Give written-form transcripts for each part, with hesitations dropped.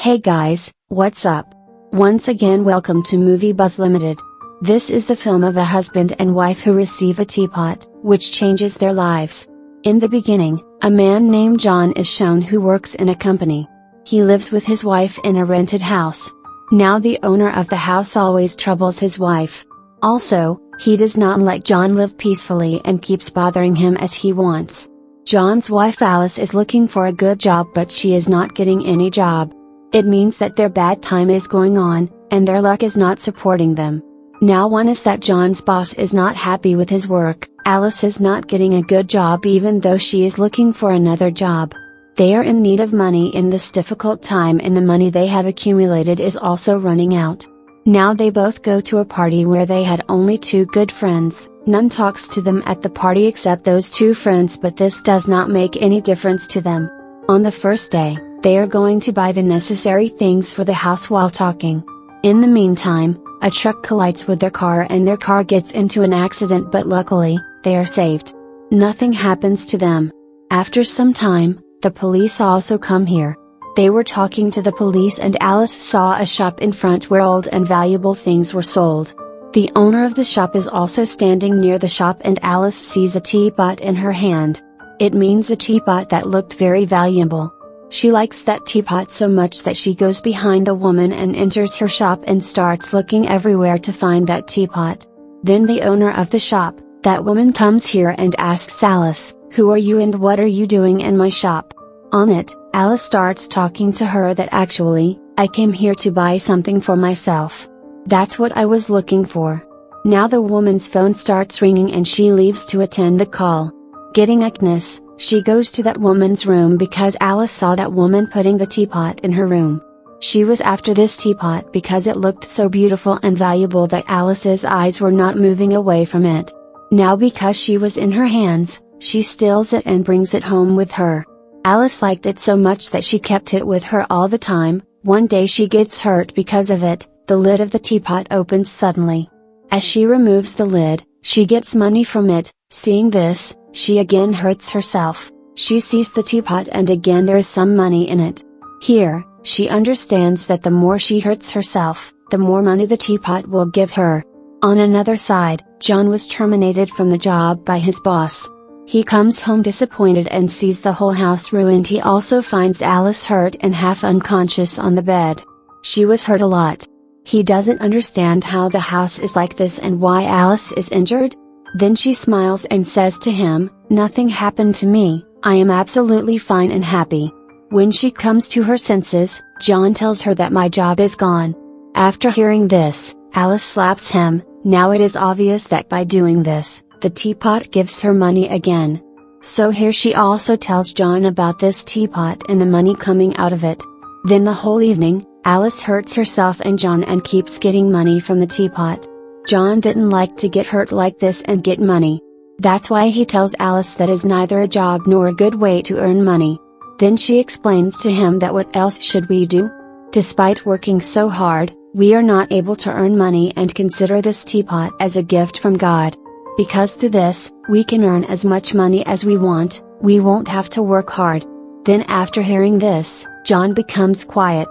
Hey guys, what's up? Once again welcome to MovieBuzzLtd. This is the film of a husband and wife who receive a teapot, which changes their lives. In the beginning, a man named John is shown who works in a company. He lives with his wife in a rented house. Now the owner of the house always troubles his wife. Also, he does not let John live peacefully and keeps bothering him as he wants. John's wife Alice is looking for a good job but she is not getting any job. It means that their bad time is going on, and their luck is not supporting them. Now one is that John's boss is not happy with his work, Alice is not getting a good job even though she is looking for another job. They are in need of money in this difficult time and the money they have accumulated is also running out. Now they both go to a party where they had only two good friends, none talks to them at the party except those two friends but this does not make any difference to them. On the first day, they are going to buy the necessary things for the house while talking. In the meantime, a truck collides with their car and their car gets into an accident but luckily, they are saved. Nothing happens to them. After some time, the police also come here. They were talking to the police and Alice saw a shop in front where old and valuable things were sold. The owner of the shop is also standing near the shop and Alice sees a teapot in her hand. It means a teapot that looked very valuable. She likes that teapot so much that she goes behind the woman and enters her shop and starts looking everywhere to find that teapot. Then the owner of the shop, that woman comes here and asks Alice, "Who are you and what are you doing in my shop?" On it, Alice starts talking to her that actually, "I came here to buy something for myself. That's what I was looking for." Now the woman's phone starts ringing and she leaves to attend the call. Getting Agnes, she goes to that woman's room because Alice saw that woman putting the teapot in her room. She was after this teapot because it looked so beautiful and valuable that Alice's eyes were not moving away from it. Now because she was in her hands, she steals it and brings it home with her. Alice liked it so much that she kept it with her all the time. One day she gets hurt because of it, the lid of the teapot opens suddenly. As she removes the lid, she gets money from it. Seeing this, she again hurts herself. She sees the teapot and again there is some money in it. Here, she understands that the more she hurts herself, the more money the teapot will give her. On another side, John was terminated from the job by his boss. He comes home disappointed and sees the whole house ruined. He also finds Alice hurt and half unconscious on the bed. She was hurt a lot. He doesn't understand how the house is like this and why Alice is injured. Then she smiles and says to him, "Nothing happened to me, I am absolutely fine and happy." When she comes to her senses, John tells her that my job is gone. After hearing this, Alice slaps him. Now it is obvious that by doing this, the teapot gives her money again. So here she also tells John about this teapot and the money coming out of it. Then the whole evening, Alice hurts herself and John and keeps getting money from the teapot. John didn't like to get hurt like this and get money. That's why he tells Alice that is neither a job nor a good way to earn money. Then she explains to him that what else should we do? Despite working so hard, we are not able to earn money and consider this teapot as a gift from God. Because through this, we can earn as much money as we want, we won't have to work hard. Then after hearing this, John becomes quiet.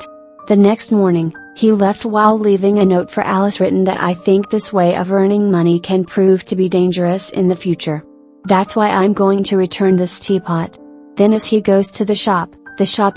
The next morning, he left while leaving a note for Alice written that "I think this way of earning money can prove to be dangerous in the future. That's why I'm going to return this teapot." Then as he goes to the shop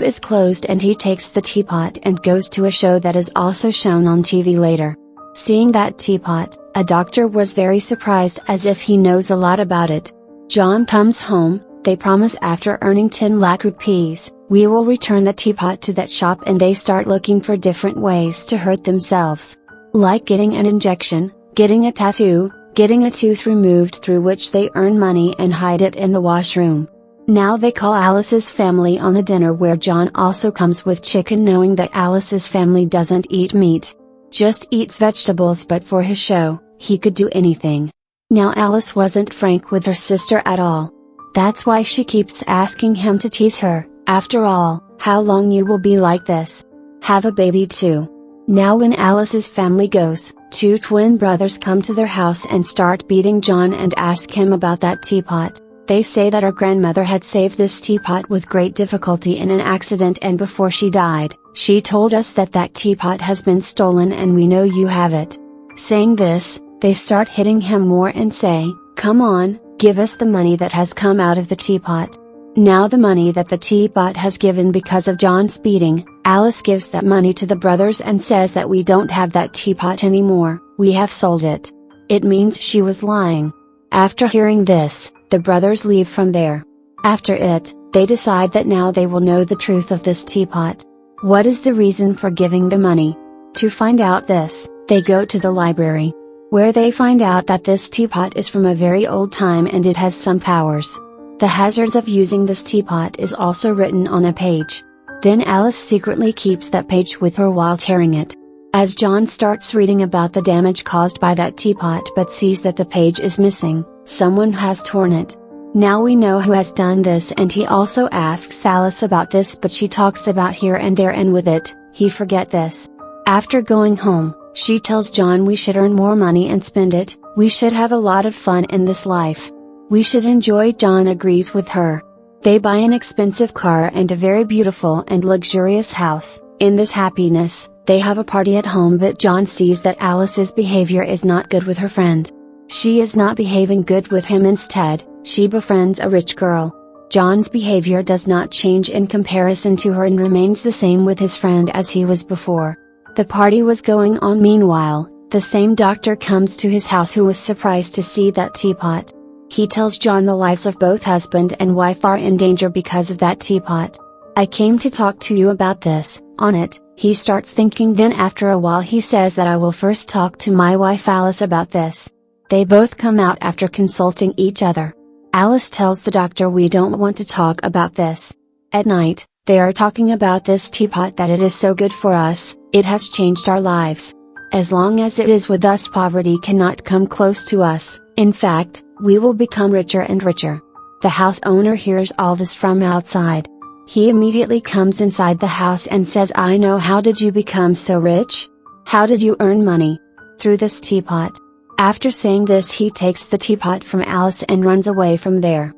is closed and he takes the teapot and goes to a show that is also shown on TV later. Seeing that teapot, a doctor was very surprised as if he knows a lot about it. John comes home, they promise after earning 10 lakh rupees, "We will return the teapot to that shop," and they start looking for different ways to hurt themselves. Like getting an injection, getting a tattoo, getting a tooth removed through which they earn money and hide it in the washroom. Now they call Alice's family on a dinner where John also comes with chicken knowing that Alice's family doesn't eat meat. Just eats vegetables but for his show, he could do anything. Now Alice wasn't frank with her sister at all. That's why she keeps asking him to tease her. After all, how long you will be like this? Have a baby too. Now when Alice's family goes, two twin brothers come to their house and start beating John and ask him about that teapot. They say that our grandmother had saved this teapot with great difficulty in an accident, and before she died, she told us that that teapot has been stolen and we know you have it. Saying this, they start hitting him more and say, "Come on, give us the money that has come out of the teapot." Now the money that the teapot has given because of John's beating, Alice gives that money to the brothers and says that we don't have that teapot anymore, we have sold it. It means she was lying. After hearing this, the brothers leave from there. After it, they decide that now they will know the truth of this teapot. What is the reason for giving the money? To find out this, they go to the library, where they find out that this teapot is from a very old time and it has some powers. The hazards of using this teapot is also written on a page. Then Alice secretly keeps that page with her while tearing it. As John starts reading about the damage caused by that teapot but sees that the page is missing, someone has torn it. Now we know who has done this, and he also asks Alice about this, but she talks about here and there, and with it, he forget this. After going home, she tells John we should earn more money and spend it, we should have a lot of fun in this life. We should enjoy. John agrees with her. They buy an expensive car and a very beautiful and luxurious house. In this happiness, they have a party at home, but John sees that Alice's behavior is not good with her friend. She is not behaving good with him. Instead, she befriends a rich girl. John's behavior does not change in comparison to her and remains the same with his friend as he was before. The party was going on. Meanwhile, the same doctor comes to his house who was surprised to see that teapot. He tells John the lives of both husband and wife are in danger because of that teapot. I came to talk to you about this. On it, he starts thinking. Then after a while he says that I will first talk to my wife Alice about this. They both come out after consulting each other. Alice tells the doctor we don't want to talk about this. At night, they are talking about this teapot, that it is so good for us, it has changed our lives. As long as it is with us, poverty cannot come close to us. In fact, we will become richer and richer. The house owner hears all this from outside. He immediately comes inside the house and says, "I know. How did you become so rich? How did you earn money?" "Through this teapot." After saying this, he takes the teapot from Alice and runs away from there.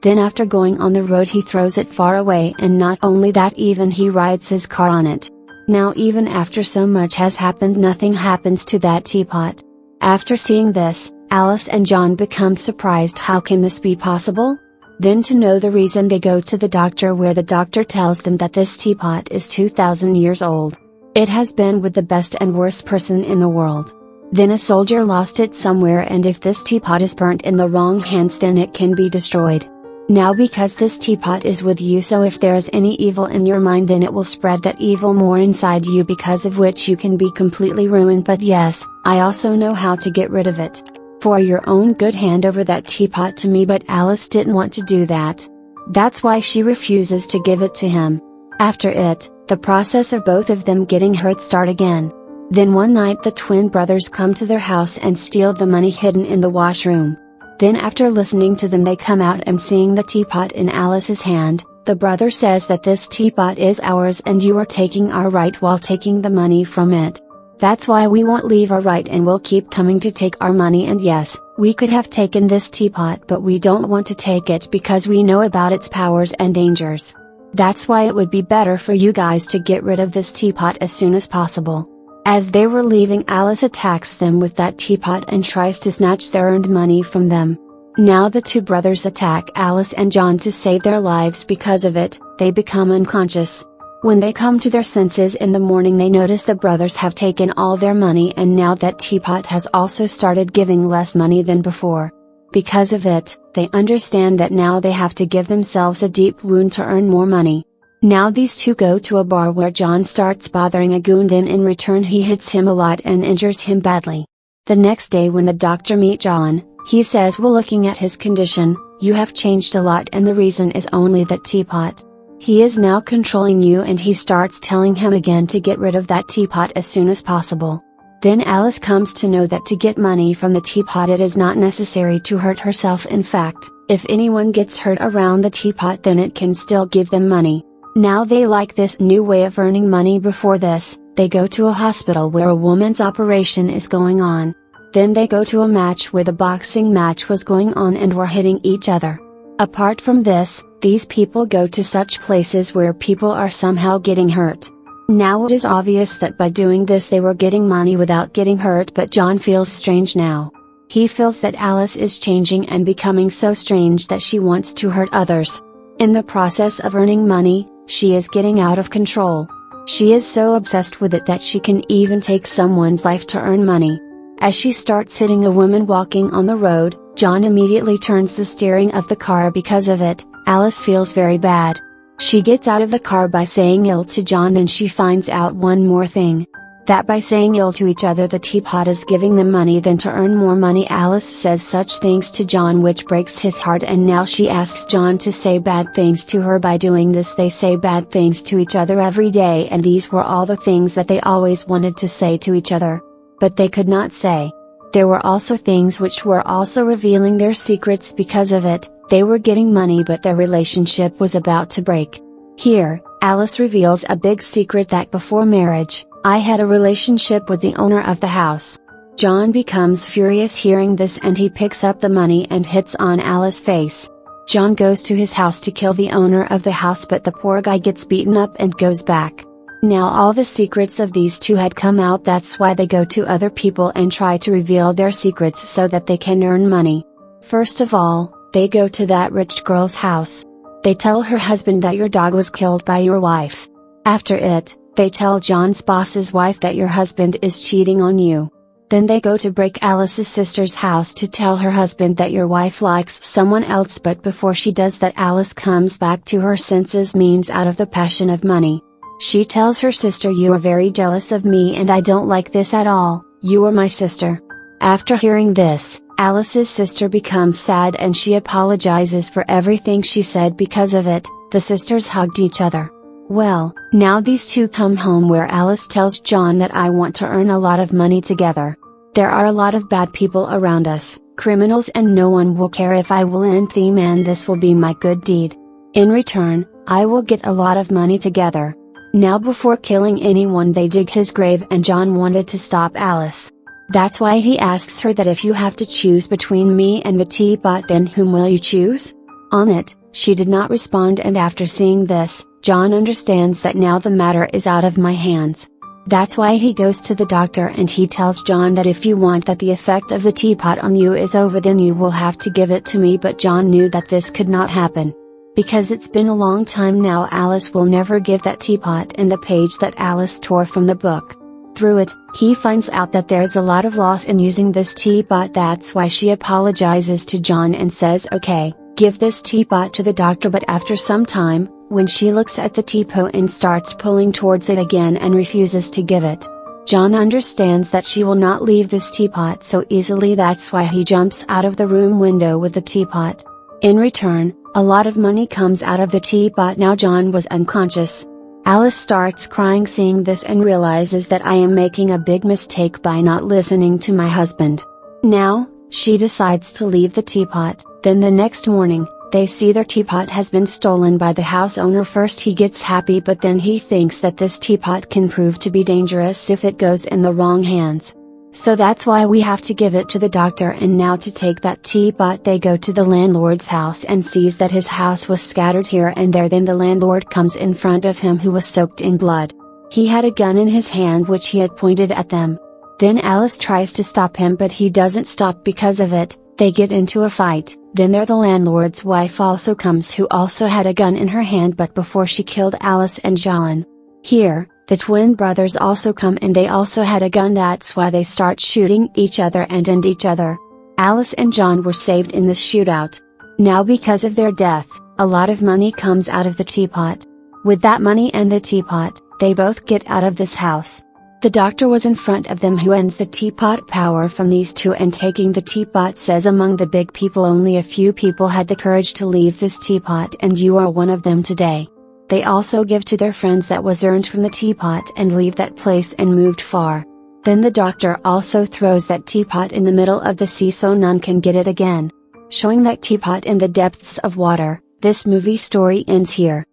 Then after going on the road, he throws it far away, and not only that, even he rides his car on it. Now even after so much has happened, nothing happens to that teapot. After seeing this, Alice and John become surprised. How can this be possible? Then to know the reason, they go to the doctor, where the doctor tells them that this teapot is 2000 years old. It has been with the best and worst person in the world. Then a soldier lost it somewhere, and if this teapot is burnt in the wrong hands, then it can be destroyed. Now because this teapot is with you, so if there is any evil in your mind, then it will spread that evil more inside you, because of which you can be completely ruined. But yes, I also know how to get rid of it. For your own good, hand over that teapot to me. But Alice didn't want to do that. That's why she refuses to give it to him. After it, the process of both of them getting hurt start again. Then one night the twin brothers come to their house and steal the money hidden in the washroom. Then after listening to them, they come out and seeing the teapot in Alice's hand, the brother says that this teapot is ours and you are taking our right while taking the money from it. That's why we won't leave our right and will keep coming to take our money. And yes, we could have taken this teapot, but we don't want to take it because we know about its powers and dangers. That's why it would be better for you guys to get rid of this teapot as soon as possible. As they were leaving, Alice attacks them with that teapot and tries to snatch their earned money from them. Now the two brothers attack Alice and John to save their lives. Because of it, they become unconscious. When they come to their senses in the morning, they notice the brothers have taken all their money, and now that teapot has also started giving less money than before. Because of it, they understand that now they have to give themselves a deep wound to earn more money. Now these two go to a bar where John starts bothering a goon, then in return he hits him a lot and injures him badly. The next day when the doctor meets John, he says, "Well, looking at his condition, you have changed a lot, and the reason is only that teapot. He is now controlling you," and he starts telling him again to get rid of that teapot as soon as possible. Then Alice comes to know that to get money from the teapot it is not necessary to hurt herself. In fact, if anyone gets hurt around the teapot, then it can still give them money. Now they like this new way of earning money. Before this, they go to a hospital where a woman's operation is going on. Then they go to a match where the boxing match was going on and were hitting each other. Apart from this, these people go to such places where people are somehow getting hurt. Now it is obvious that by doing this they were getting money without getting hurt, but John feels strange now. He feels that Alice is changing and becoming so strange that she wants to hurt others. In the process of earning money, she is getting out of control. She is so obsessed with it that she can even take someone's life to earn money. As she starts hitting a woman walking on the road, John immediately turns the steering of the car because of it. Alice feels very bad. She gets out of the car by saying ill to John. Then she finds out one more thing. That by saying ill to each other the teapot is giving them money. Then to earn more money Alice says such things to John which breaks his heart, and now she asks John to say bad things to her. By doing this they say bad things to each other every day, and these were all the things that they always wanted to say to each other. But they could not say. There were also things which were also revealing their secrets because of it. They were getting money but their relationship was about to break. Here, Alice reveals a big secret that before marriage, I had a relationship with the owner of the house. John becomes furious hearing this and he picks up the money and hits on Alice's face. John goes to his house to kill the owner of the house, but the poor guy gets beaten up and goes back. Now all the secrets of these two had come out. That's why they go to other people and try to reveal their secrets so that they can earn money. First of all, they go to that rich girl's house. They tell her husband that your dog was killed by your wife. After it, they tell John's boss's wife that your husband is cheating on you. Then they go to break Alice's sister's house to tell her husband that your wife likes someone else, but before she does that Alice comes back to her senses, means out of the passion of money. She tells her sister, you are very jealous of me and I don't like this at all, you are my sister. After hearing this, Alice's sister becomes sad and she apologizes for everything she said because of it. The sisters hugged each other. Well, now these two come home where Alice tells John that I want to earn a lot of money together. There are a lot of bad people around us, criminals, and no one will care if I will end them, and this will be my good deed. In return, I will get a lot of money together. Now before killing anyone they dig his grave, and John wanted to stop Alice. That's why he asks her that if you have to choose between me and the teapot, then whom will you choose? On it, she did not respond, and after seeing this, John understands that now the matter is out of my hands. That's why he goes to the doctor and he tells John that if you want that the effect of the teapot on you is over, then you will have to give it to me. But John knew that this could not happen. Because it's been a long time now, Alice will never give that teapot. In the page that Alice tore from the book, through it, he finds out that there's a lot of loss in using this teapot. That's why she apologizes to John and says okay, give this teapot to the doctor. But after some time, when she looks at the teapot and starts pulling towards it again and refuses to give it, John understands that she will not leave this teapot so easily. That's why he jumps out of the room window with the teapot. In return, a lot of money comes out of the teapot. Now John was unconscious. Alice starts crying seeing this and realizes that I am making a big mistake by not listening to my husband. Now, she decides to leave the teapot. Then the next morning, they see their teapot has been stolen by the house owner. First he gets happy, but then he thinks that this teapot can prove to be dangerous if it goes in the wrong hands. So that's why we have to give it to the doctor. And now to take that teapot they go to the landlord's house and sees that his house was scattered here and there. Then the landlord comes in front of him who was soaked in blood. He had a gun in his hand which he had pointed at them. Then Alice tries to stop him but he doesn't stop because of it. They get into a fight. Then there the landlord's wife also comes, who also had a gun in her hand but before she killed Alice and John. Here, the twin brothers also come and they also had a gun. That's why they start shooting each other and end each other. Alice and John were saved in this shootout. Now because of their death, a lot of money comes out of the teapot. With that money and the teapot, they both get out of this house. The doctor was in front of them who ends the teapot power from these two, and taking the teapot says among the big people only a few people had the courage to leave this teapot, and you are one of them today. They also give to their friends that was earned from the teapot and leave that place and moved far. Then the doctor also throws that teapot in the middle of the sea so none can get it again. Showing that teapot in the depths of water. This movie story ends here.